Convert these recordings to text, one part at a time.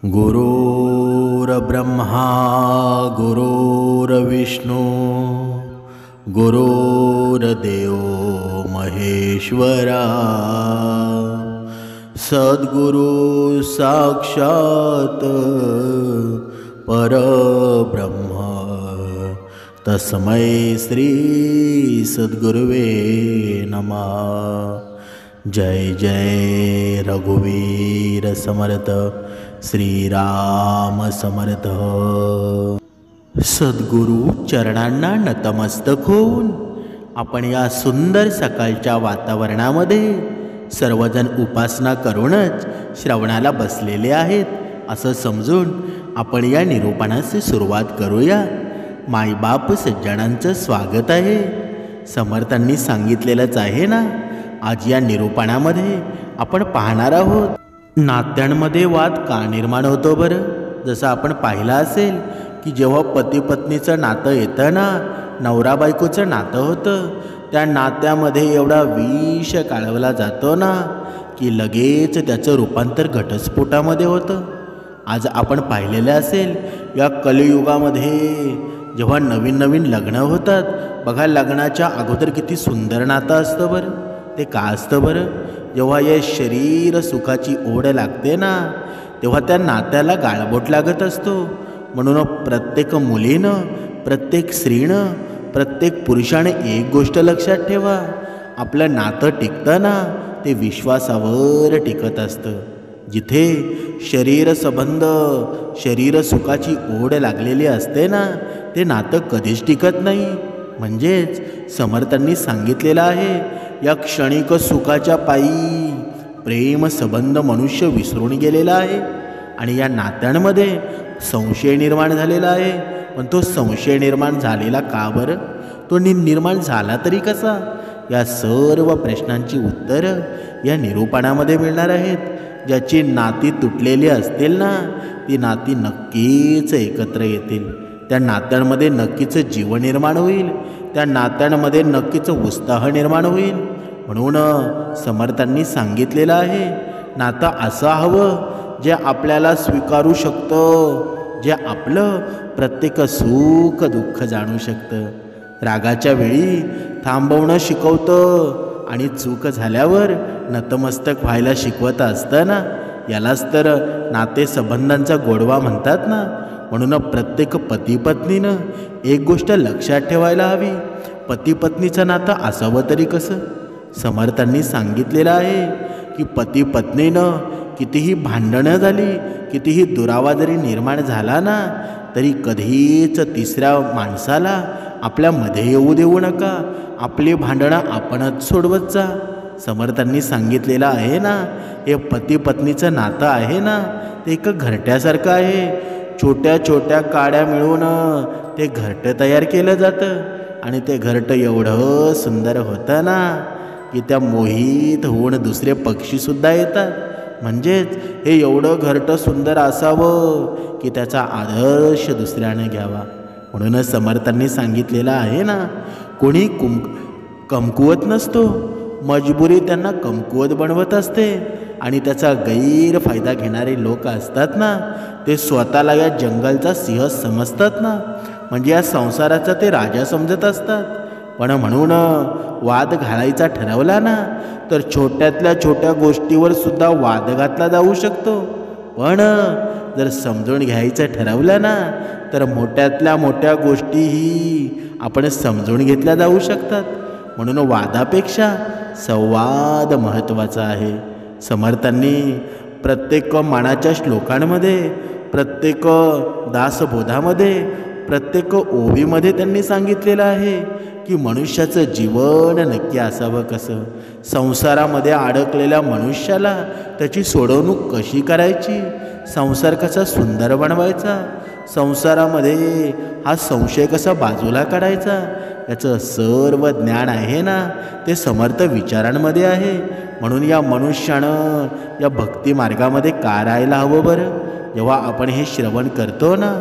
गुरुर्ब्रह्मा गुरुर्विष्णू गुरुर्देव महेश्वरा सद्गुरु साक्षात परब्रह्म तस्मै श्री सद्गुरुवे नमः। जय जय रघुवीर समर्थ श्रीराम समर्थ। सद्गुरु चरणांना नतमस्तक होऊन आपण या सुंदर सकाळच्या वातावरणामध्ये सर्वजण उपासना करूनच श्रवणाला बसलेले आहेत असं समजून आपण या निरूपणाची सुरुवात करूया। मायबाप सज्जनांचं स्वागत आहे। समर्थांनी सांगितलेलंच आहे ना, आज या निरूपणामध्ये आपण पाहणार आहोत नात्यांमध्ये वाद का निर्माण होतो बरं। जसं आपण पाहिलं असेल की जेव्हा पती पत्नीचं नातं येतं ना, नवरा बायकोचं नातं होतं, त्या नात्यामध्ये एवढा विष काढवला जातो ना की लगेच त्याचं रूपांतर घटस्फोटामध्ये होतं। आज आपण पाहिलेलं असेल या कलियुगामध्ये जेव्हा नवीन नवीन लग्न होतात बघा, लग्नाच्या अगोदर किती सुंदर नातं असतं बरं। ते का असतं बरं? जेव्हा या शरीर सुखाची ओढ लागते ना, तेव्हा त्या नात्याला गाळबोट लागत असतो। म्हणून प्रत्येक मुलीनं, प्रत्येक स्त्रीनं, प्रत्येक पुरुषाने एक गोष्ट लक्षात ठेवा, आपलं नातं टिकतं ना ते विश्वासावर टिकत असतं। जिथे शरीर संबंध, शरीर सुखाची ओढ लागलेली असते ना, ते नातं कधीच टिकत नाही। म्हणजेच समर्थांनी सांगितलेलं आहे, या क्षणिक सुखाच्या पायी प्रेम संबंध मनुष्य विसरून गेलेला आहे आणि या नात्यांमध्ये संशय निर्माण झालेला आहे। पण तो संशय निर्माण झालेला का बरं? तो निर्माण झाला तरी कसा? या सर्व प्रश्नांची उत्तरं या निरूपणामध्ये मिळणार आहेत। ज्याची नाती तुटलेली असतील ना, ती नाती नक्कीच एकत्र येतील। त्या नात्यांमध्ये नक्कीच जीवन निर्माण होईल, त्या नात्यांमध्ये नक्कीच उत्साह निर्माण होईल। म्हणून समर्थांनी सांगितलेलं आहे, नातं असं हवं जे आपल्याला स्वीकारू शकतं, जे आपलं प्रत्येक सुख दुःख जाणू शकतं, रागाच्या वेळी थांबवणं शिकवतं आणि चूक झाल्यावर नतमस्तक व्हायला शिकवत असतं ना, यालाच तर नातेसंबंधांचा गोडवा म्हणतात ना। म्हणून प्रत्येक पती पत्नीनं एक गोष्ट लक्षात ठेवायला हवी, पती पत्नीचं नातं असावं तरी कसं? समर्थांनी सांगितलेलं आहे की पती पत्नीनं कितीही भांडणं झाली, कितीही दुरावा जरी निर्माण झाला ना, तरी कधीच तिसऱ्या माणसाला आपल्यामध्ये येऊ देऊ नका। आपली भांडणं आपणच सोडवत जा। समर्थांनी सांगितलेलं आहे ना, हे पती पत्नीचं नातं आहे ना, ते एक घरट्यासारखं आहे। छोट्या छोट्या काड्या मिळून ते घरटं तयार केलं जातं आणि ते घरटं एवढं सुंदर होतं ना की त्या मोहित होऊन दुसरे पक्षीसुद्धा येतात। म्हणजेच हे एवढं घरटं सुंदर असावं की त्याचा आदर्श दुसऱ्याने घ्यावा। म्हणूनच समर्थांनी सांगितलेलं आहे ना, कोणी कमकुवत नसतो, मजबुरी त्यांना कमकुवत बनवत असते आणि त्याचा गैरफायदा घेणारे लोक असतात ना, ते स्वतःला या जंगलचा सिंह समजतात ना, म्हणजे या संसाराचा ते राजा समजत असतात। पण म्हणून वाद घालायचा ठरवला ना, तर छोट्यातल्या छोट्या गोष्टीवर सुद्धा वाद घातला जाऊ शकतो। पण जर समजून घ्यायचं ठरवलं ना, तर मोठ्यातल्या मोठ्या गोष्टीही आपण समजून घेतल्या जाऊ शकतात। म्हणून वादापेक्षा संवाद महत्त्वाचा आहे। समर्थांनी प्रत्येक मानाच्या श्लोकांमध्ये, प्रत्येक दासबोधामध्ये, प्रत्येक ओवीमध्ये त्यांनी सांगितलेलं आहे की मनुष्याचं जीवन नक्की असावं कसं, संसारामध्ये अडकलेल्या मनुष्याला त्याची सोडवणूक कशी करायची, संसार कसा सुंदर बनवायचा, संसारामध्ये हा संशय कसा बाजूला काढायचा, याचं सर्व ज्ञान आहे ना, ते समर्थ विचारांमध्ये आहे। म्हणून या मनुष्यानं या भक्ती मार्गामध्ये का राहायला हवं बरं? जेव्हा आपण हे श्रवण करतो ना,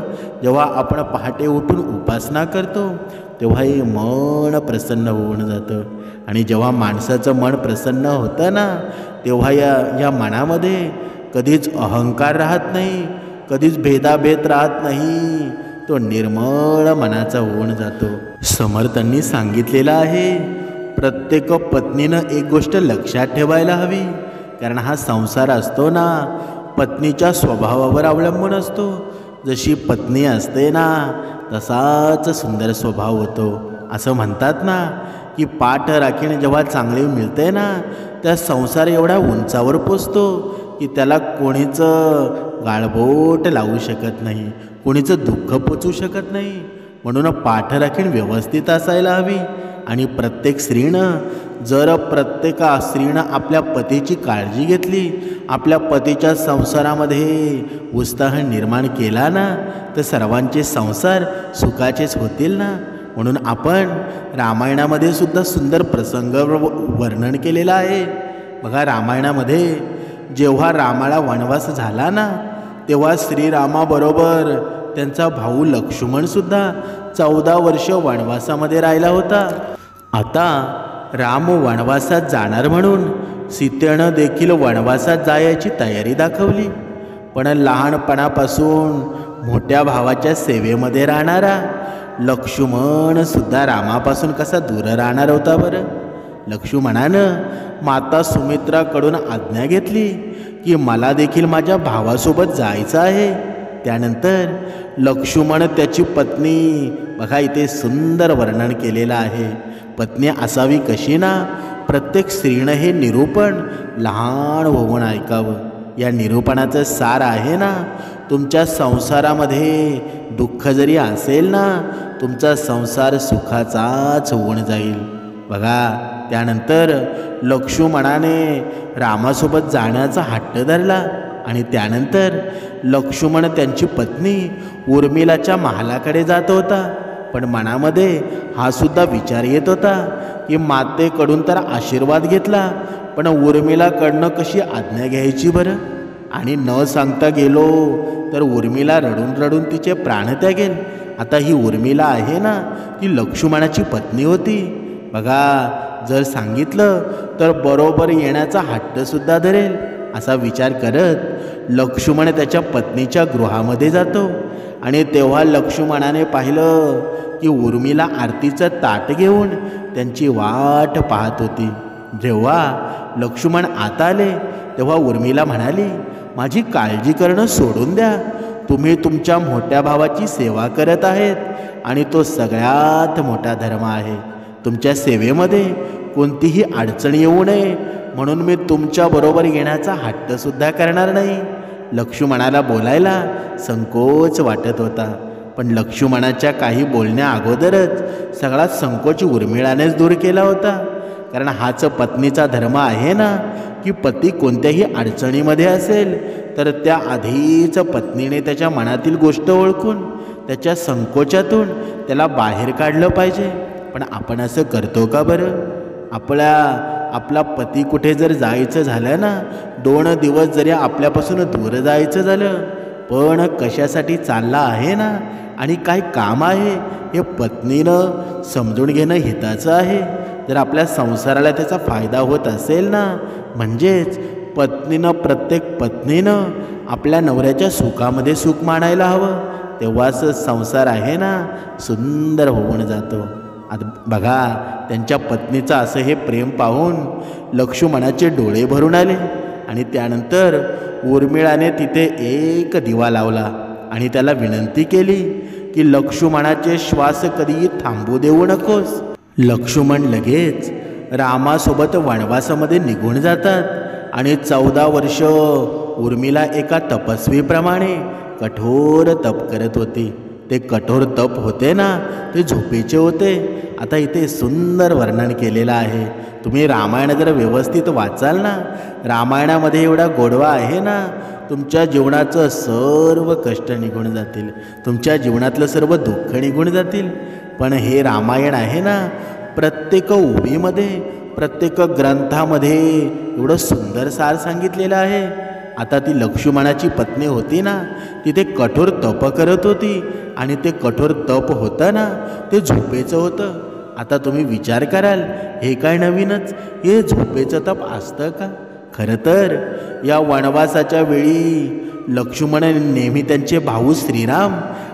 जेव्हा आपण पहाटे उठून उपासना करतो, तेव्हा हे मन प्रसन्न होऊन जातं आणि जेव्हा माणसाचं मन प्रसन्न होतं ना, तेव्हा या मनामध्ये कधीच अहंकार राहत नाही, कधीच भेदाभेद राहत नाही, तो निर्मळ मनाचा होऊन जातो. समर्थांनी सांगितलेलं आहे, प्रत्येक पत्नीनं एक गोष्ट लक्षात ठेवायला हवी, कारण हा संसार असतो ना, पत्नीच्या स्वभावावर अवलंबून असतो. जशी पत्नी असते ना, तसाच सुंदर स्वभाव होतो. असं म्हणतात ना की पाठ राखीण जेव्हा चांगली मिळते ना, त्या संसार एवढा उंचावर पोचतो की त्याला कोणीच गाळबोट लावू शकत नाही, कोणीचं दुःख पोचू शकत नाही. म्हणून पाठ राखीण व्यवस्थित असायला हवी. आणि प्रत्येक स्त्रीनं जर प्रत्येक स्त्रीनं आपल्या पतीची काळजी घेतली, आपल्या पतीच्या संसारामध्ये उत्साह निर्माण केला ना, तर सर्वांचे संसार सुखाचेच होतील ना. म्हणून आपण रामायणामध्ये सुद्धा सुंदर प्रसंग वर्णन केलेला आहे. बघा, रामायणामध्ये जेव्हा रामाला वनवास झाला ना, तेव्हा श्रीरामाबरोबर त्यांचा भाऊ लक्ष्मणसुद्धा 14 वर्ष वनवासामध्ये राहिला होता. आता राम वनवासात जाणार म्हणून सीतेनं देखील वनवासात जायची तयारी दाखवली. पण लहानपणापासून मोठ्या भावाच्या सेवेमध्ये राहणारा लक्ष्मण सुद्धा रामापासून कसा दूर राहणार होता बरं. लक्ष्मणानं माता सुमित्राकडून आज्ञा घेतली की मला देखील माझ्या भावासोबत जायचं आहे. त्यानंतर लक्ष्मण त्याची पत्नी, बघा इथे सुंदर वर्णन केलेलं आहे. पत्नी असावी कशी ना, प्रत्येक स्त्रीनं हे निरूपण लहान होऊन ऐकावं. या निरूपणाचं सार आहे ना, तुमच्या संसारामध्ये दुःख जरी असेल ना, तुमचा संसार सुखाचाच होऊन जाईल. बघा, त्यानंतर लक्ष्मणाने रामासोबत जाण्याचा हट्ट धरला. आणि त्यानंतर लक्ष्मण त्यांची पत्नी उर्मिलाच्या महालाकडे जात होता. पण मनामध्ये हा सुद्धा विचार येत होता की मातेकडून तर आशीर्वाद घेतला, पण उर्मिलाकडनं कशी आज्ञा घ्यायची बरं. आणि न सांगता गेलो तर उर्मिला रडून रडून तिचे प्राण त्यागेल. आता ही उर्मिला आहे ना, ती लक्ष्मणाची पत्नी होती. बघा, जर सांगितलं तर बरोबर येण्याचा हट्टसुद्धा धरेल. असा विचार करत लक्ष्मण त्याच्या पत्नीच्या गृहामध्ये जातो. आणि तेव्हा लक्ष्मणाने पाहिलं की उर्मिला आरतीचं ताट घेऊन त्यांची वाट पाहत होती. जेव्हा लक्ष्मण आत आले तेव्हा उर्मिला म्हणाली, माझी काळजी करणं सोडून द्या. तुम्ही तुमच्या मोठ्या भावाची सेवा करत आहेत आणि तो सगळ्यात मोठा धर्म आहे. तुमच्या सेवेमध्ये कोणतीही अडचण येऊ नये म्हणून मी तुमच्याबरोबर येण्याचा हट्टसुद्धा करणार नाही. लक्ष्मणाला बोलायला संकोच वाटत होता, पण लक्ष्मणाच्या काही बोलण्या अगोदरच सगळा संकोच उर्मिळानेच दूर केला होता. कारण हाच पत्नीचा धर्म आहे ना, की पती कोणत्याही अडचणीमध्ये असेल तर त्या आधीच पत्नीने त्याच्या मनातील गोष्ट ओळखून त्याच्या संकोचातून त्याला बाहेर काढलं पाहिजे. पण आपण असं करतो का बरं? आपला पती कुठे जर जायचं झालं ना, 2 दिवस जरी आपल्यापासून दूर जायचं झालं, पण कशासाठी चालला आहे ना आणि काय काम आहे हे पत्नीनं समजून घेणं हिताचं आहे. जर आपल्या संसाराला त्याचा फायदा होत असेल ना, म्हणजेच प्रत्येक पत्नीनं आपल्या नवऱ्याच्या सुखामध्ये सुख मानायला हवं. तेव्हाच संसार आहे ना सुंदर होऊन जातो. आता बघा, त्यांच्या पत्नीचं असं हे प्रेम पाहून लक्ष्मणाचे डोळे भरून आले. आणि त्यानंतर उर्मिळाने तिथे एक दिवा लावला आणि त्याला विनंती केली की लक्ष्मणाचे श्वास कधीही थांबू देऊ नकोस. लक्ष्मण लगेच रामासोबत वनवासामध्ये निघून जातात. आणि 14 वर्ष उर्मिला एका तपस्वीप्रमाणे कठोर तप करत होती. ते कठोर तप होते ना, ते झोपेचे होते. आता इथे सुंदर वर्णन केलेलं आहे. तुम्ही रामायण जर व्यवस्थित वाचाल ना, रामायणामध्ये एवढा गोडवा आहे ना, तुमच्या जीवनाचं सर्व कष्ट निघून जातील, तुमच्या जीवनातलं सर्व दुःख निघून जातील. पण हे रामायण आहे ना, प्रत्येक ओवीमध्ये, प्रत्येक ग्रंथामध्ये एवढं सुंदर सार सांगितलेलं आहे. आता ती लक्ष्मणाची पत्नी होती ना, तिथे कठोर तप करत होती. आणि ते कठोर तप होतं ना, ते झोपेचं होतं. आता तुम्ही विचार कराल, हे काय नवीनच, हे झोपेचं तप असतं का? खरं तर या वनवासाच्या वेळी लक्ष्मण नेहमी त्यांचे भाऊ श्रीराम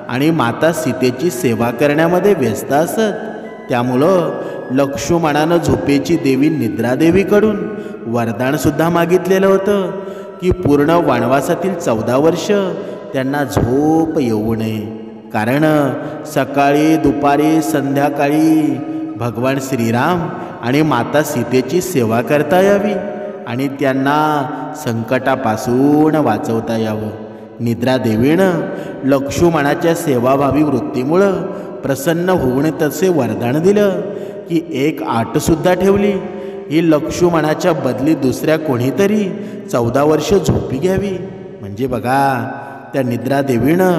आणि माता सीतेची सेवा करण्यामध्ये व्यस्त असत. त्यामुळं लक्ष्मणानं झोपेची देवी निद्रादेवीकडून वरदानसुद्धा मागितलेलं होतं की पूर्ण वनवासातील 14 वर्ष त्यांना झोप येऊ नये. कारण सकाळी दुपारी संध्याकाळी भगवान श्रीराम आणि माता सीतेची सेवा करता यावी आणि त्यांना संकटापासून वाचवता यावं. निद्रादेवीनं लक्ष्मणाच्या सेवाभावी वृत्तीमुळं प्रसन्न होऊन तसे वरदान दिलं की एक अटसुद्धा ठेवली, ही लक्ष्मणाच्या बदली दुसऱ्या कोणीतरी 14 वर्ष झोपी घ्यावी. म्हणजे बघा, त्या निद्रादेवीनं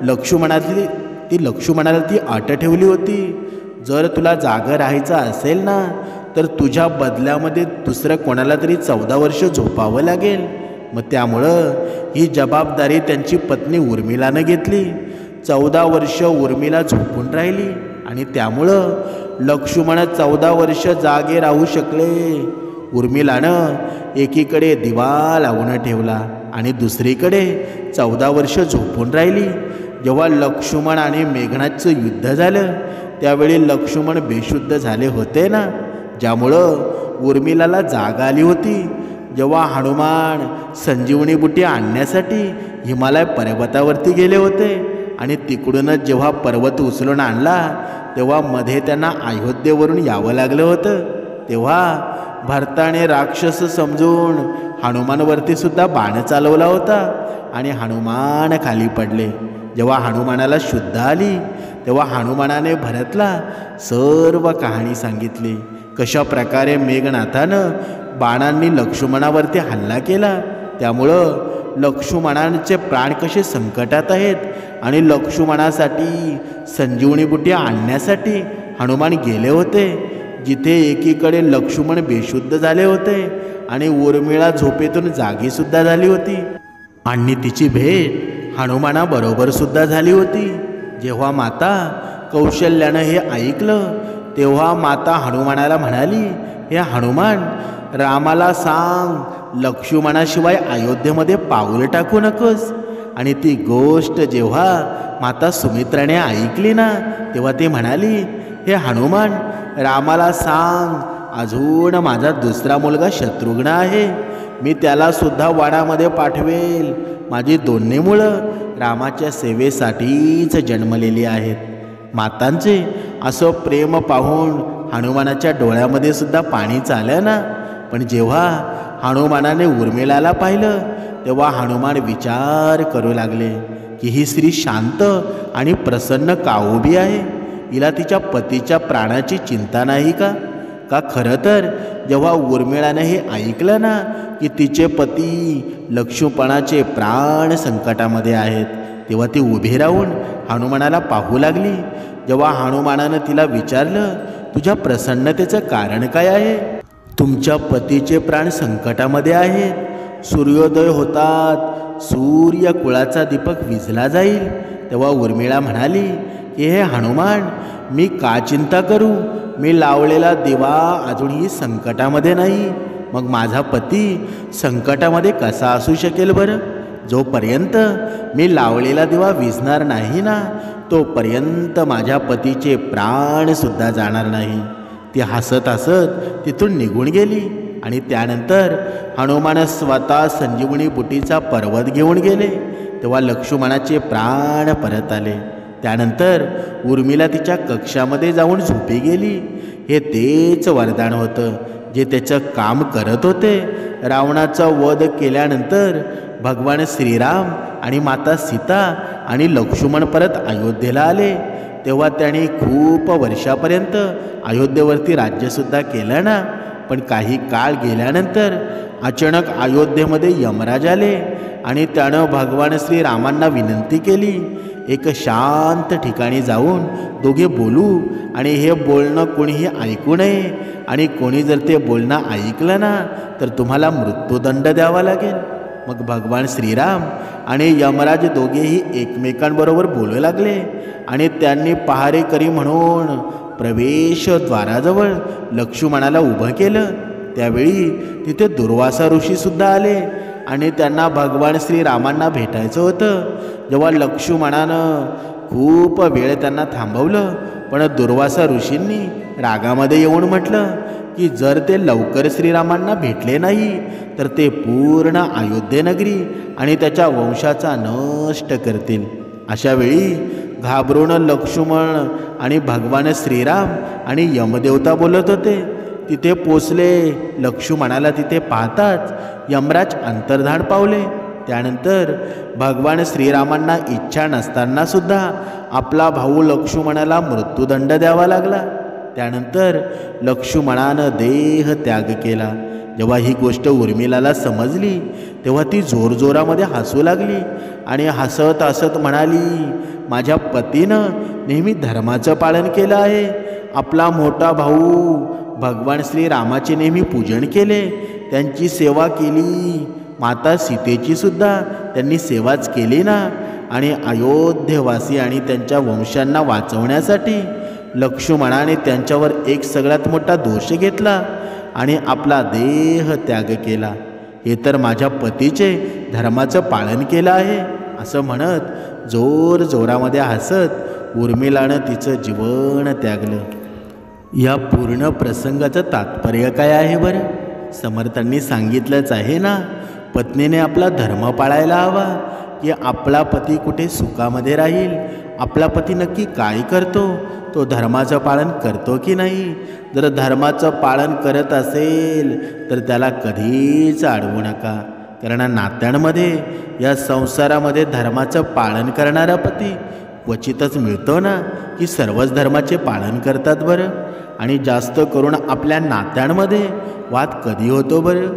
लक्ष्मणाला ती अट ठेवली होती, जर तुला जागं राहायचं असेल ना तर तुझ्या बदल्यामध्ये दुसरं कोणाला तरी 14 वर्ष झोपावं लागेल. मग त्यामुळं ही जबाबदारी त्यांची पत्नी उर्मिलानं घेतली. 14 वर्ष उर्मिला झोपून राहिली आणि त्यामुळं लक्ष्मण 14 वर्ष जागे राहू शकले. उर्मिलानं एकीकडे दिवा लावून ठेवला आणि दुसरीकडे 14 वर्ष झोपून राहिली. जेव्हा लक्ष्मण आणि मेघनाथचं युद्ध झालं त्यावेळी लक्ष्मण बेशुद्ध झाले होते ना, ज्यामुळं उर्मिलाला जाग आली होती. जेव्हा हनुमान संजीवनी बुटी आणण्यासाठी हिमालय पर्वतावरती गेले होते आणि तिकडूनच जेव्हा पर्वत उचलून आणला तेव्हा मध्ये त्यांना अयोध्येवरून यावं लागलं होतं. तेव्हा भरताने राक्षस समजून हनुमानवरती सुद्धा बाण चालवला होता आणि हनुमान खाली पडले. जेव्हा हनुमानाला शुद्ध आली तेव्हा हनुमानाने भरतला सर्व कहाणी सांगितली, कशा प्रकारे मेघनाथानं बाणांनी लक्ष्मणावरती हल्ला केला, त्यामुळं लक्ष्मणांचे प्राण कसे संकटात आहेत आणि लक्ष्मणासाठी संजीवनी बुटी आणण्यासाठी हनुमान गेले होते. जिथे एकीकडे लक्ष्मण बेशुद्ध झाले होते आणि उर्मिला झोपेतून जागीसुद्धा झाली होती आणि तिची भेट हनुमानाबरोबर सुद्धा झाली होती. जेव्हा माता कौशल्यानं हे ऐकलं तेव्हा माता हनुमानाला म्हणाली, हे हनुमान, रामाला सांग लक्ष्मणाशिवाय अयोध्येमध्ये पाऊल टाकू नकोस. आणि ती गोष्ट जेव्हा माता सुमित्राने ऐकली ना तेव्हा ती म्हणाली, हे हनुमान, रामाला सांग अजून माझा दुसरा मुलगा शत्रुघ्न आहे, मी त्याला सुद्धा वनामध्ये पाठवेल. माझी दोन्ही मुलं रामाच्या सेवेसाठीच जन्मलेली आहेत. मातांचे असं प्रेम पाहून हनुमानाच्या डोळ्यामध्ये सुद्धा पाणी चाललं ना. पण जेव्हा हनुमानाने उर्मिलाला पाहिलं तेव्हा हनुमान विचार करू लागले की ही स्त्री शांत आणि प्रसन्न का उभी आहे, हिला तिच्या पतीच्या प्राणाची चिंता नाही का? खरं तर जेव्हा उर्मिळाने हे ऐकलं ना की तिचे पती लक्ष्मणाचे प्राण संकटामध्ये आहेत तेव्हा ती उभी राहून हनुमानाला पाहू लागली. जेव्हा हनुमानानं तिला विचारलं, तुझ्या प्रसन्नतेचं कारण काय आहे? तुमच्या पतीचे प्राण संकटामध्ये आहेत, सूर्योदय होतात सूर्य कुळाचा दीपक विझला जाईल. तेव्हा उर्मिळा म्हणाली की हे हनुमान, मी का चिंता करू, मी लावलेला दिवा अजूनही संकटामध्ये नाही, मग माझा पती संकटामध्ये कसा असू शकेल बरं? जोपर्यंत मी लावलेला दिवा विझणार नाही ना तोपर्यंत माझ्या पतीचे प्राणसुद्धा जाणार नाही. ती हसत हसत तिथून निघून गेली आणि त्यानंतर हनुमान स्वतः संजीवनी बुटीचा पर्वत घेऊन गेले. तेव्हा लक्ष्मणाचे प्राण परत आले. त्यानंतर उर्मिला तिच्या कक्षामध्ये जाऊन झोपी गेली. हे तेच वरदान होतं जे त्याचं काम करत होते. रावणाचा वध केल्यानंतर भगवान श्रीराम आणि माता सीता आणि लक्ष्मण परत अयोध्येला आले. तेव्हा त्यांनी खूप वर्षापर्यंत अयोध्येवरती राज्यसुद्धा केलं ना. पण काही काळ गेल्यानंतर अचानक अयोध्येमध्ये यमराज आले आणि त्यानं भगवान श्रीरामांना विनंती केली, एक शांत ठिकाणी जाऊन दोघे बोलू आणि हे बोलणं कोणीही ऐकू नये आणि कोणी जर ते बोलणं ऐकलं ना तर तुम्हाला मृत्यूदंड द्यावा लागेल. मग भगवान श्रीराम आणि यमराज दोघेही एकमेकांबरोबर बोलू लागले आणि त्यांनी पहारेकरी म्हणून प्रवेशद्वाराजवळ लक्ष्मणाला उभं केलं. त्यावेळी तिथे दुर्वासा ऋषीसुद्धा आले आणि त्यांना भगवान श्रीरामांना भेटायचं होतं. जेव्हा लक्ष्मणानं खूप वेळ त्यांना थांबवलं, पण दुर्वासा ऋषींनी रागामध्ये येऊन म्हटलं की जर ते लवकर श्रीरामांना भेटले नाही तर ते पूर्ण अयोध्येनगरी आणि त्याच्या वंशाचा नष्ट करतील. अशा वेळी घाबरून लक्ष्मण आणि भगवान श्रीराम आणि यमदेवता बोलत होते. तिथे पोचले. लक्ष्मणाला तिथे पाहताच यमराज अंतर्धान पावले. त्यानंतर भगवान श्रीरामांना इच्छा नसताना सुद्धा आपला भाऊ लक्ष्मणाला मृत्यूदंड द्यावा लागला. त्यानंतर लक्ष्मणानं देह त्याग केला. जेव्हा ही गोष्ट उर्मिलाला समजली तेव्हा ती जोरजोरामध्ये हसू लागली आणि हसत हसत म्हणाली, माझ्या पतीनं नेहमी धर्माचं पालन केलं आहे. आपला मोठा भाऊ भगवान श्रीरामाचे नेहमी पूजन केले, त्यांची सेवा केली. माता सीतेची सुद्धा त्यांनी सेवाच केली ना. आणि अयोध्येवासी आणि त्यांच्या वंशांना वाचवण्यासाठी लक्ष्मणाने त्यांच्यावर एक सगळ्यात मोठा दोष घेतला आणि आपला देह त्याग केला. हे तर माझ्या पतीचे धर्माचं पालन केलं आहे. असं म्हणत जोर जोरामध्ये हसत उर्मिलानं तिचं जीवन त्यागलं. या पूर्ण प्रसंगाचं तात्पर्य काय आहे बरं? समर्थांनी सांगितलंच आहे ना, पत्नीने आपला धर्म पाळायला हवा की आपला पती कुठे सुखामध्ये राहील. आपला पती नक्की काय करतो, तो धर्माचं पालन करतो की नाही. जर धर्माचं पालन करत असेल तर त्याला कधीच अडवू नका. कारण नात्यांमध्ये या संसारामध्ये धर्माचं पालन करणारा पती क्वचितच मिळतो ना, की सर्वच धर्माचे पालन करतात बरं. आणि जास्त करून आपल्या नात्यांमध्ये वाद कधी होतो बरं?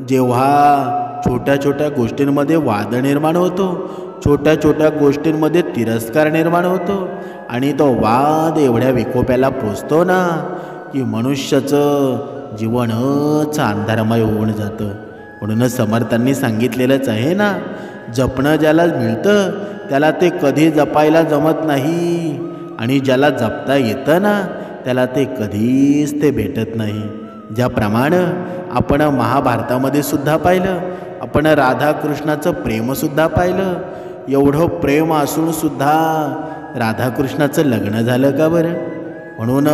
जेव्हा छोट्या छोट्या गोष्टींमध्ये वाद निर्माण होतो, छोट्या छोट्या गोष्टींमध्ये तिरस्कार निर्माण होतो आणि तो वाद एवढ्या विकोप्याला पोचतो ना की मनुष्याचं जीवनच अंधारमय होऊन जातं. म्हणूनच समर्थांनी सांगितलेलंच आहे ना, जपणं ज्याला मिळतं त्याला ते कधी जपायला जमत नाही आणि ज्याला जपता येतं ना त्याला ते कधीच ते भेटत नाही. ज्याप्रमाणे आपण महाभारतामध्ये सुद्धा पाहिलं, आपण राधाकृष्णाचं प्रेमसुद्धा पाहिलं. एवढं प्रेम असून सुद्धा राधाकृष्णाचं लग्न झालं का बरं? म्हणून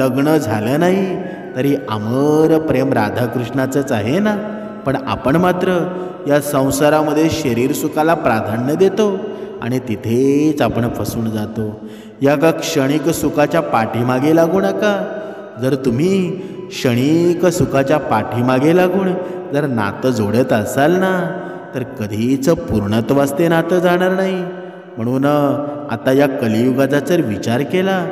लग्न झालं नाही तरी अमर प्रेम राधाकृष्णाचंच आहे ना. पण आपण मात्र या संसारामध्ये शरीर सुखाला प्राधान्य देतो आणि तिथेच आपण फसून जातो. या का क्षणिक सुखाच्या पाठीमागे लागू नका. जर तुम्ही क्षणिक सुखाच्या पाठीमागे लागून जर नातं जोडत असाल ना तर कधीच पूर्णत्वास ते नातं जाणार नाही. म्हणून आता या कलियुगाचा जर विचार केला,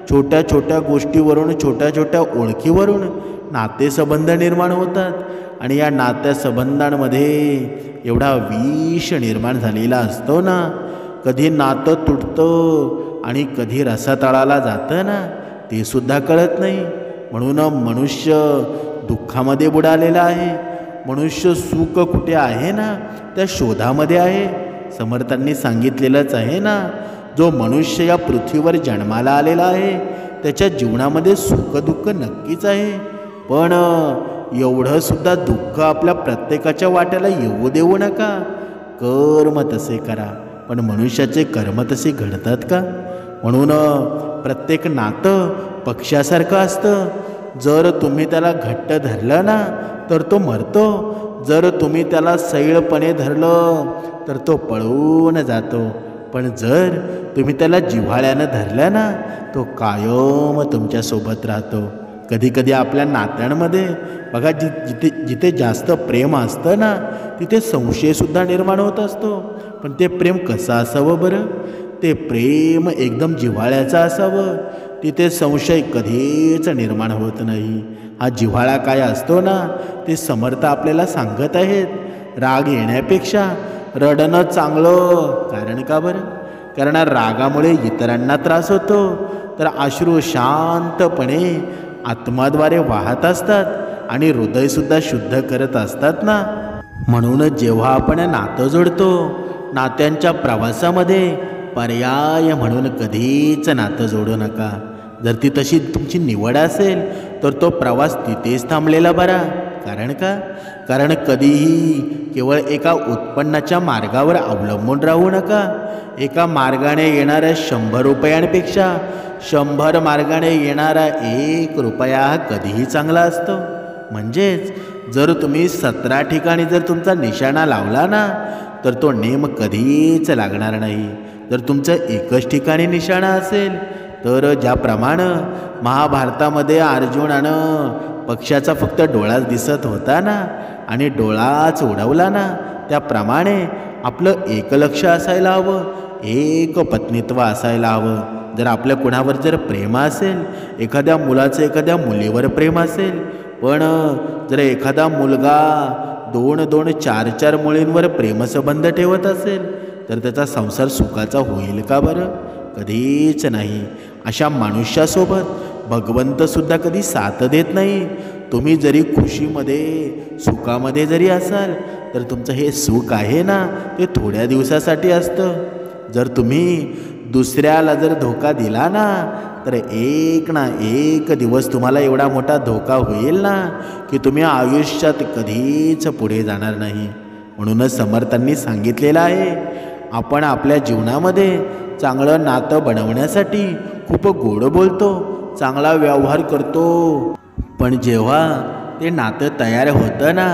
छोट्या छोट्या गोष्टीवरून, छोट्या छोट्या ओळखीवरून नातेसंबंध निर्माण होतात आणि या नात्यासंबंधांमध्ये एवढा विष निर्माण झालेला असतो ना. कधी नातं तुटतं आणि कधी रसातळाला जातं ना, ते सुद्धा कळत नाही. म्हणून मनुष्य दुःखामध्ये बुडालेला आहे. मनुष्य सुख कुठे आहे ना त्या शोधामध्ये आहे. समर्थांनी सांगितलेलंच आहे ना, जो मनुष्य या पृथ्वीवर जन्माला आलेला आहे त्याच्या जीवनामध्ये सुख दुःख नक्कीच आहे. पण एवढं सुद्धा दुःख आपल्या प्रत्येकाच्या वाट्याला येऊ देऊ नका. कर्म तसे करा, पण मनुष्याचे कर्म तसे घडतात का? म्हणून प्रत्येक नातं पक्ष्यासारखं असतं. जर तुम्ही त्याला घट्ट धरलं ना तर तो मरतो. जर तुम्ही त्याला सैलपणे धरलं तर तो पळून जातो. पण जर तुम्ही त्याला जिव्हाळ्यानं धरलं ना तो कायम तुमच्यासोबत राहतो. कधीकधी आपल्या नात्यांमध्ये बघा, जिथे जिथे जास्त प्रेम असतं ना तिथे संशयसुद्धा निर्माण होत असतो. पण ते प्रेम कसं असावं बरं? ते प्रेम एकदम जिव्हाळ्याचं असावं. तिथे संशय कधीच निर्माण होत नाही. हा जिव्हाळा काय असतो ना ते समर्थ आपल्याला सांगत आहेत. राग येण्यापेक्षा रडणं चांगलं. कारण का बरं? कारण रागामुळे इतरांना त्रास होतो, तर अश्रू शांतपणे आत्माद्वारे वाहत असतात आणि हृदयसुद्धा शुद्ध करत असतात ना. म्हणूनच जेव्हा आपण नातं जोडतो, नात्यांच्या प्रवासामध्ये पर्याय म्हणून कधीच नातं जोडू नका. जर ती तशी तुमची निवड असेल तर तो प्रवास तिथेच थांबलेला बरा. कारण का? कारण कधीही केवळ एका उत्पन्नाच्या मार्गावर अवलंबून राहू नका. एका मार्गाने येणाऱ्या 100 रुपयांपेक्षा 100 मार्गाने येणारा 1 रुपया हा कधीही चांगला असतो. म्हणजेच जर तुम्ही 17 ठिकाणी जर तुमचा निशाणा लावला ना, तर तो नेम कधीच लागणार नाही. जर तुमचं एकच ठिकाणी निशाणा असेल तर ज्याप्रमाणे महाभारतामध्ये अर्जुनानं पक्षाचा फक्त डोळाच दिसत होता ना आणि डोळाच उडवला ना, त्याप्रमाणे आपलं एक लक्ष असायला हवं, एक पत्नीत्व असायला हवं. जर आपल्या कुणावर जर प्रेम असेल, एखाद्या मुलाचं एखाद्या मुलीवर प्रेम असेल, पण जर एखादा मुलगा 2-2, 4-4 मुलींवर प्रेमसंबंध ठेवत असेल तर त्याचा संसार सुखाचा होईल का बरं? कधीच नाही. अशा मनुष्यासोबत भगवंतसुद्धा कधी साथ देत नाही. तुम्ही जरी खुशीमध्ये सुखामध्ये जरी असाल तर तुमचं हे सुख आहे ना, ते थोड्या दिवसासाठी असतं. जर तुम्ही दुसऱ्याला जर धोका दिला ना, तर एक ना एक दिवस तुम्हाला एवढा मोठा धोका होईल ना की तुम्ही आयुष्यात कधीच पुढे जाणार नाही. म्हणूनच समर्थांनी सांगितलेलं आहे, आपण आपल्या जीवनामध्ये चांगलं नातं बनवण्यासाठी खूप गोड बोलतो, चांगला व्यवहार करतो, पण जेव्हा ते नातं तयार होतं ना,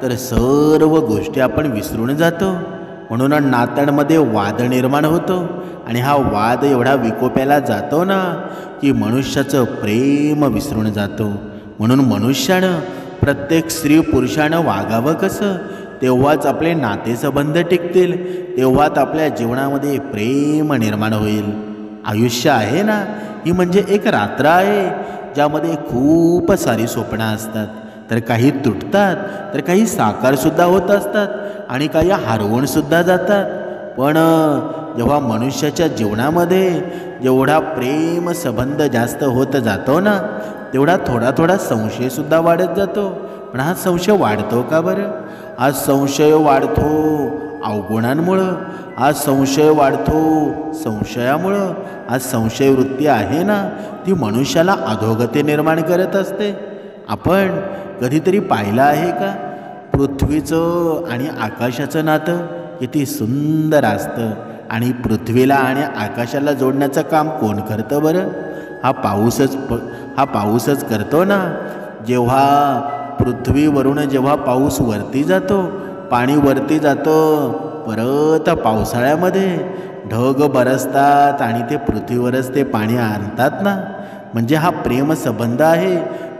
तर सर्व गोष्टी आपण विसरून जातो. म्हणून नात्यांमध्ये वाद निर्माण होतो आणि हा वाद एवढा विकोप्याला जातो ना की मनुष्याचं प्रेम विसरून जातो. म्हणून मनुष्यानं प्रत्येक स्त्री पुरुषानं वागावं कसं, तेव्हाच आपले नातेसंबंध टिकतील, तेव्हाच आपल्या जीवनामध्ये प्रेम निर्माण होईल. आयुष्य आहे ना, ही म्हणजे एक रात्र आहे ज्यामध्ये खूप सारी स्वप्नं असतात. तर काही तुटतात, तर काही साकारसुद्धा होत असतात आणि काही हरवूनसुद्धा जातात. पण जेव्हा मनुष्याच्या जीवनामध्ये जेवढा प्रेम संबंध जास्त होत जातो ना, तेवढा थोडा थोडा संशयसुद्धा वाढत जातो. पण हा संशय वाढतो का बरं? हा संशय वाढतो अवगुणांमुळं, हा संशय वाढतो संशयामुळं. हा संशयवृत्ती आहे ना, ती मनुष्याला अधोगती निर्माण करत असते. आपण कधीतरी पाहिलं आहे का, पृथ्वीचं आणि आकाशाचं नातं किती सुंदर असतं आणि पृथ्वीला आणि आकाशाला जोडण्याचं काम कोण करतं बरं? हा पाऊसच करतो ना. जेव्हा पृथ्वीवरून जेव्हा पाऊस वरती जातो, पाणी वरती जातं, परत पावसाळ्यामध्ये ढग बरसतात आणि ते पृथ्वीवरच ते पाणी आणतात ना. म्हणजे हा प्रेमसंबंध आहे.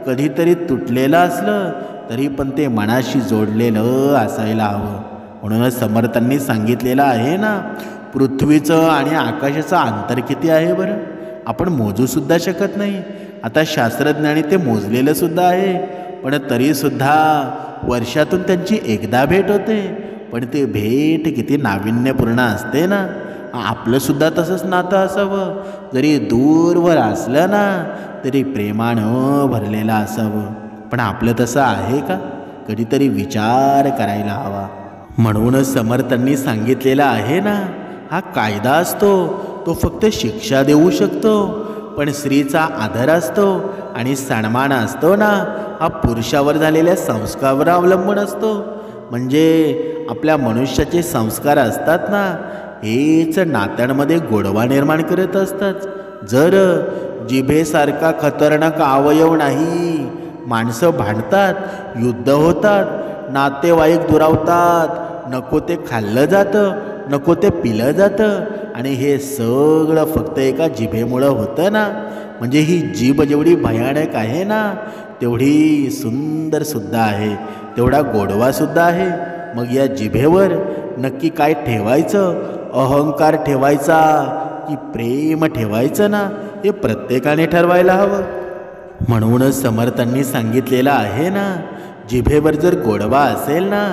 कधीतरी तुटलेलं असलं तरी पण ते मनाशी जोडलेलं असायला हवं. म्हणूनच समर्थांनी सांगितलेलं आहे ना, पृथ्वीचं आणि आकाशाचं अंतर किती आहे बरं? आपण मोजूसुद्धा शकत नाही. आता शास्त्रज्ञांनी ते मोजलेलंसुद्धा आहे, पण तरीसुद्धा वर्षातून त्यांची एकदा भेट होते. पण ते भेट किती नाविन्यपूर्ण असते ना. आपलंसुद्धा तसंच नातं असावं, जरी दूरवर असलं ना तरी प्रेमानं भरलेलं असावं. पण आपलं तसं आहे का? कधीतरी विचार करायला हवा. म्हणूनच समर्थांनी सांगितलेलं आहे ना, हा कायदा असतो तो फक्त शिक्षा देऊ शकतो, पण स्त्रीचा आदर असतो आणि सन्मान असतो ना, हा पुरुषावर झालेल्या संस्कारावर अवलंबून असतो. म्हणजे आपल्या मनुष्याचे संस्कार असतात ना, हेच नात्यांमध्ये गोडवा निर्माण करत असतात. जर जिभेसारखा खतरनाक अवयव नाही, माणसं भांडतात, युद्ध होतात, नातेवाईक दुरावतात, नको ते खाल्लं जातं, नको ते पिलं जातं आणि हे सगळं फक्त एका जिभेमुळं होतं ना. म्हणजे ही जीभ जेवढी भयानक आहे ना, तेवढी सुंदरसुद्धा आहे, तेवढा गोडवासुद्धा आहे. मग या जिभेवर नक्की काय ठेवायचं? अहंकार ठेवायचा की प्रेम ठेवायचं ना, हे प्रत्येकाने ठरवायला हवं. म्हणूनच समर्थांनी सांगितलेलं आहे ना, जिभेवर जर गोडवा असेल ना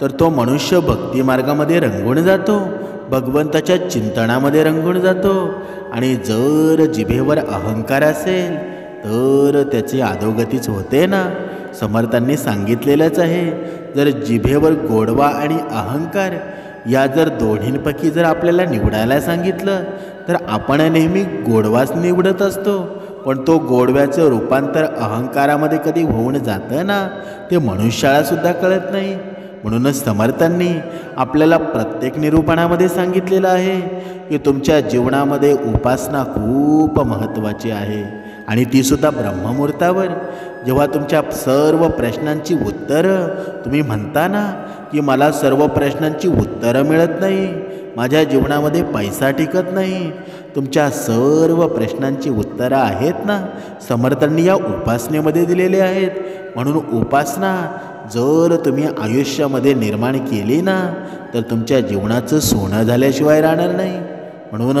तर तो मनुष्य भक्तिमार्गामध्ये रंगून जातो, भगवंताच्या चिंतनामध्ये रंगून जातो. आणि जर जिभेवर अहंकार असेल तर त्याची अधोगतीच होते ना. समर्थांनी सांगितलेलंच आहे, जर जिभेवर गोडवा आणि अहंकार या जर दोन्हींपैकी जर आपल्याला निवडायला सांगितलं तर आपण नेहमी गोडवाच निवडत असतो. पण तो गोडव्याचं रूपांतर अहंकारामध्ये कधी होऊन जातं ना, ते मनुष्यालासुद्धा कळत नाही. म्हणूनच समर्थांनी आपल्याला प्रत्येक निरूपणामध्ये सांगितलेलं आहे की तुमच्या जीवनामध्ये उपासना खूप महत्त्वाची आहे, आणि तीसुद्धा ब्रह्ममुहूर्तावर. जेव्हा तुमच्या सर्व प्रश्नांची उत्तरं तुम्ही म्हणता ना की मला सर्व प्रश्नांची उत्तरं मिळत नाही, माझ्या जीवनामध्ये पैसा टिकत नाही, तुमच्या सर्व प्रश्नांची उत्तरं आहेत ना, समर्थांनी या उपासनेमध्ये दिलेले आहेत. म्हणून उपासना जर तुम्ही आयुष्यामध्ये निर्माण केली ना, तर तुमच्या जीवनाचं सोनं झाल्याशिवाय राहणार नाही. म्हणून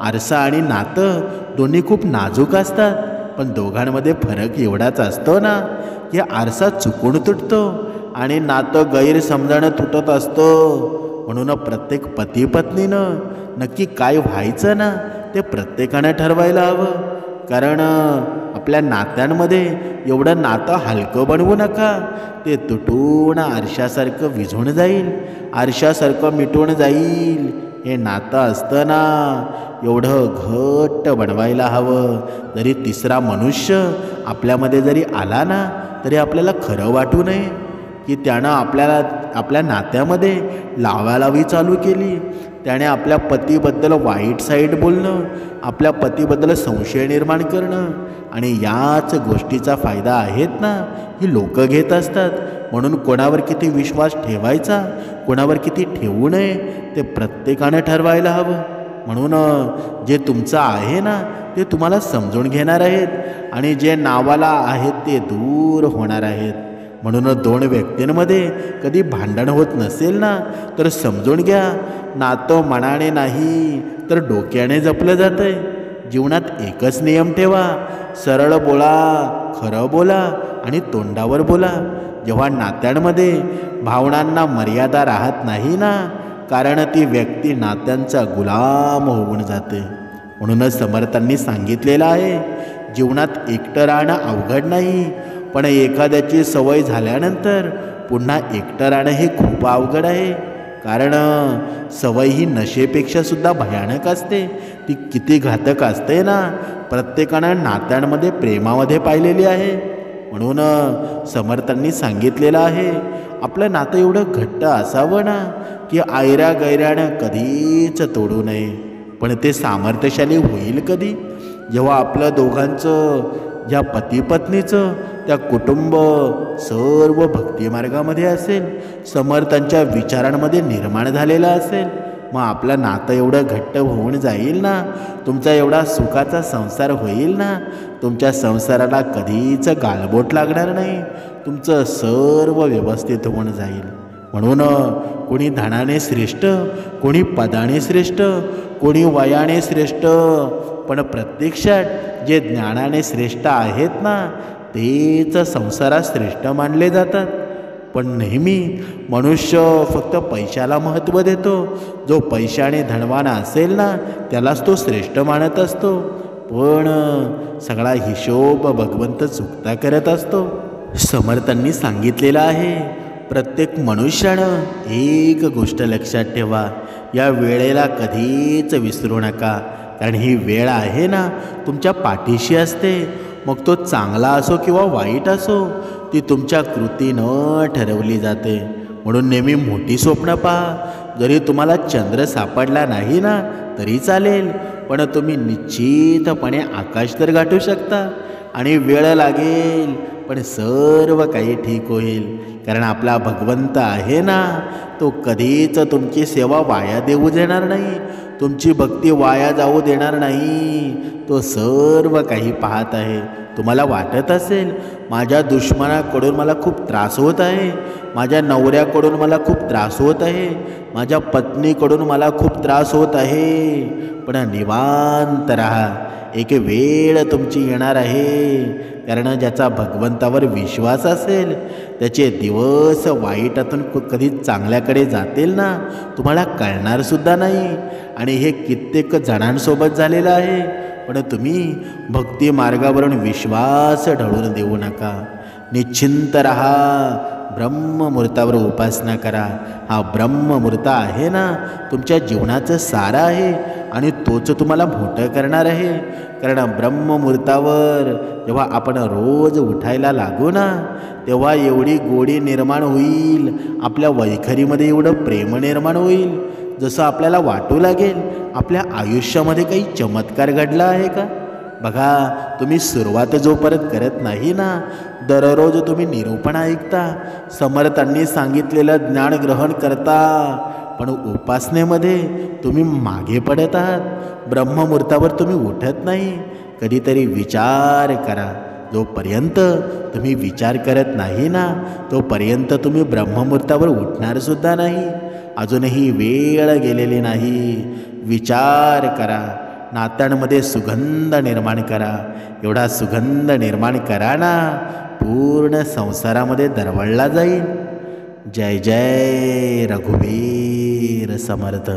आरसा आणि नातं दोन्ही खूप नाजूक असतात, पण दोघांमध्ये फरक एवढाच असतो ना की आरसा चुकून तुटतो आणि नातं गैरसमजानं तुटत असतं. म्हणून प्रत्येक पती पत्नीनं नक्की काय व्हायचं ना, ते प्रत्येकानं ठरवायला हवं. कारण आपल्या नात्यांमध्ये एवढं नातं हलकं बनवू नका, ते तुटून आरशासारखं विझून जाईल, आरशासारखं मिटून जाईल. हे नातं असतं ना, एवढं घट्ट बनवायला हवं. जरी तिसरा मनुष्य आपल्यामध्ये जरी आला ना, तरी आपल्याला खरं वाटू नये की त्यानं आपल्या नात्यामध्ये लावालावी चालू केली, त्याने आपल्या पतीबद्दल वाईट साईड बोलणं, आपल्या पतीबद्दल संशय निर्माण करणं. आणि याच गोष्टीचा फायदा आहेत ना ही लोक घेत असतात. म्हणून कोणावर किती विश्वास ठेवायचा, कोणावर किती ठेवू नये, ते प्रत्येकानं ठरवायला हवं. म्हणून जे तुमचं आहे ना, ते तुम्हाला समजून घेणार आहेत, आणि जे नावाला आहेत ते दूर होणार आहेत. म्हणून दोन व्यक्तींमध्ये कधी भांडण होत नसेल ना, तर समजून घ्या, नातं मनाने नाही तर डोक्याने जपलं जातं आहे. जीवनात एकच नियम ठेवा, सरळ बोला, खरं बोला आणि तोंडावर बोला. जेव्हा नात्यांमध्ये भावनांना मर्यादा राहत नाही ना, कारण ती व्यक्ती नात्यांचा गुलाम होऊन जाते. म्हणूनच समर्थांनी सांगितलेलं आहे, जीवनात एकटं राहणं अवघड नाही, पण एखाद्याची सवय झाल्यानंतर पुन्हा एकटं राहणं हे खूप अवघड आहे. कारण सवय ही नशेपेक्षा सुद्धा भयानक असते, ती किती घातक असते ना, प्रत्येकानं नात्यांमध्ये प्रेमामध्ये पाहिलेली आहे. म्हणून समर्थांनी सांगितलेलं आहे, आपलं नातं एवढं घट्ट असावं ना की आयऱ्या गैऱ्यानं कधीच तोडू नये. पण ते सामर्थ्यशाली होईल कधी, जेव्हा आपलं दोघांचं, ज्या पतीपत्नीचं, त्या कुटुंब सर्व भक्तिमार्गामध्ये असेल, समर्थांच्या विचारांमध्ये निर्माण झालेलं असेल. मग आपलं नातं एवढं घट्ट होऊन जाईल ना, तुमचा एवढा सुखाचा संसार होईल ना, तुमच्या संसाराला कधीच गालबोट लागणार नाही, तुमचं सर्व व्यवस्थित होऊन जाईल. म्हणून कोणी धनाने श्रेष्ठ, कोणी पदाने श्रेष्ठ, कोणी वयाने श्रेष्ठ, पण प्रत्यक्षात जे ज्ञानाने श्रेष्ठ आहेत ना, तेच संसारात श्रेष्ठ मानले जातात. पण नेहमी मनुष्य फक्त पैशाला महत्त्व देतो. जो पैशाने धनवान असेल ना, त्यालाच तो श्रेष्ठ मानत असतो. पण सगळा हिशोब भगवंत चुकता करत असतो. समर्थांनी सांगितलेलं आहे, प्रत्येक मनुष्यानं एक गोष्ट लक्षात ठेवा, या वेळेला कधीच विसरू नका. कारण ही वेळ आहे ना, तुमच्या पाठीशी असते. मग तो चांगला असो किंवा वाईट असो, ती तुमच्या कृतीनं ठरवली जाते. म्हणून नेहमी मोठी स्वप्न पहा. जरी तुम्हाला चंद्र सापडला नाही ना तरी चालेल, पण तुम्ही निश्चितपणे आकाश तर गाठू शकता. आणि वेळ लागेल, पण सर्व काही ठीक होईल. कारण आपला भगवंत आहे ना, तो कधीच तुमची सेवा वाया देऊ देणार नाही, तुमची भक्ती वाया जाऊ देणार नाही. तो सर्व काही पाहत आहे. तुम्हाला वाटत असेल, माझ्या दुश्मनाकडून मला खूप त्रास होत आहे, माझ्या नवऱ्याकडून मला खूप त्रास होत आहे, माझ्या पत्नीकडून मला खूप त्रास होत आहे. पण निवांत राहा, एक वेळ तुमची येणार आहे. कारण ज्याचा भगवंतावर विश्वास असेल, त्याचे दिवस वाईटातून कधी चांगल्याकडे जातील ना, तुम्हाला कळणारसुद्धा नाही. आणि हे कित्येक जणांसोबत झालेलं आहे. पण तुम्ही भक्ती मार्गावरून विश्वास ढळून देऊ नका. निश्चिंत रहा, ब्रह्ममुहूर्तावर उपासना करा. हा ब्रह्ममुहूर्त आहे ना, तुमच्या जीवनाचं सार आहे. आणि तोच तुम्हाला मोठं करणार आहे. कारण ब्रह्ममुहूर्तावर जेव्हा आपण रोज उठायला लागू ना, तेव्हा एवढी गोडी निर्माण होईल, आपल्या वैखरीमध्ये एवढं प्रेम निर्माण होईल, जसं आपल्याला वाटू लागेल आपल्या आयुष्यामध्ये काही चमत्कार घडला आहे का. बघा, तुम्ही सुरुवात जोपर्यंत करत नाही ना, दररोज तुम्ही निरूपण ऐकता, समर्थांनी सांगितलेलं ज्ञान ग्रहण करता, पण उपासनेमध्ये तुम्ही मागे पडत आहात. ब्रह्ममुहूर्तावर तुम्ही उठत नाही. कधीतरी विचार करा. जोपर्यंत तुम्ही विचार करत नाही ना, तोपर्यंत तुम्ही ब्रह्ममुहूर्तावर उठणारसुद्धा नाही. अजूनही वेळ गेलेली नाही. विचार करा. नात्यांमध्ये सुगंध निर्माण करा. एवढा सुगंध निर्माण करा ना, पूर्ण संसारामध्ये दरवळला जाईल. जय जय रघुवीर समर्थ.